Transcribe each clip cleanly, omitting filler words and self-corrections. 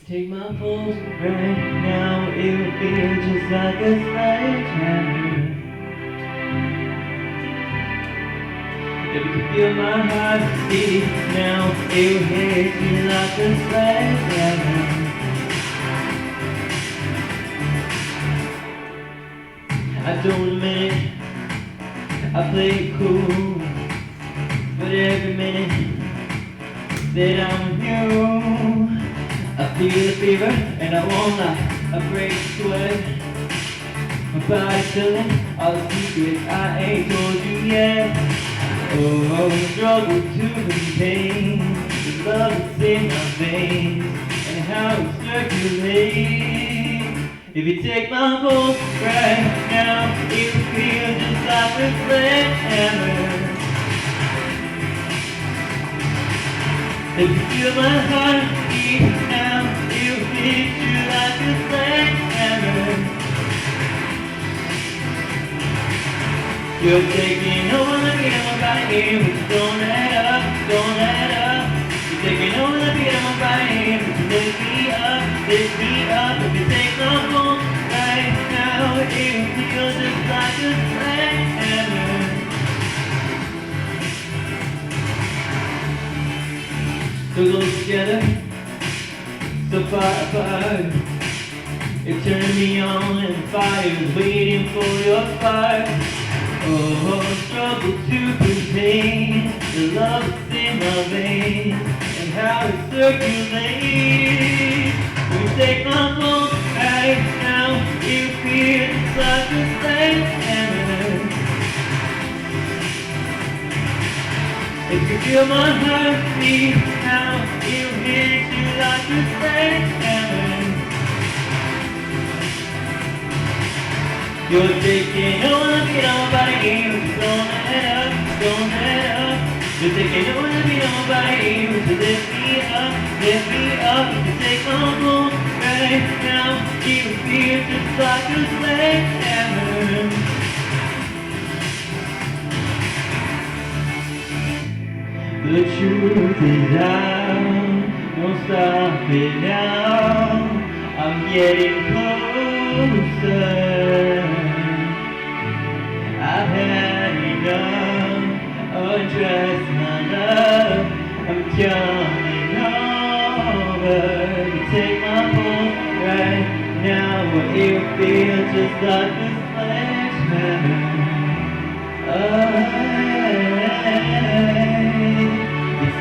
Take my pulse right now, it will feel just like a sledgehammer. If you can feel my heart beat now, it will hit you like a sledgehammer. I don't admit it, I play it cool, but every minute that I'm with you, I feel the fever and I won't lie, I break sweat. My body's feeling all the secrets I ain't told you yet. Oh, the struggle to contain the love that's in my veins and how it circulates. If you take my pulse right now, it will feel just like a sledgehammer. If you feel my heart beat now, it will hit you like a sledgehammer. You're taking over the beat of my body, but don't let up, don't let up. You're taking over the beat of my body, but you lift me up, lift me up. If you take my pulse right now, it will feel just like a sledgehammer. So close together, so far apart. It turned me on and fire, waiting for your fire. Oh, struggle to contain the love that's in my veins and how it circulates. When you take my pulse right now, you feel just like a sledgehammer. If you feel my heart beat now, it will hit you like a sledgehammer. You're taking over the beat of my body, but don't let up, don't let up. You're taking over the beat of my body, but you lift me up, lift me up. If you take my pulse right now, it will feel just like a sledgehammer. The truth is out, don't stop it now. I'm getting closer. I've had enough, undress my love. I'm coming over to take my pulse right now, where it will feel just like a sledgehammer.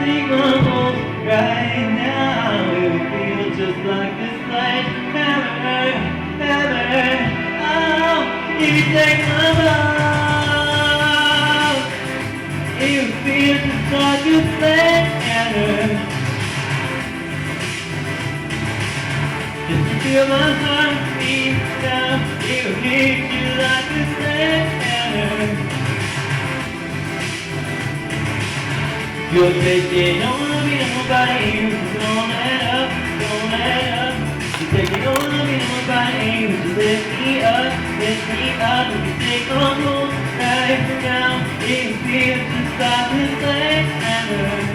Take my pulse right now, it will feel just like a sledgehammer, hammer. Oh, if you take my pulse, it will feel just like a sledgehammer. If you feel my heart beat now, it will hit you like a sledgehammer. You're taking over the beat of my body, but don't let up, don't let up. You're taking over the beat of my body, but you lift me up, lift me up. If you take my pulse right now, it feels just like a sledgehammer.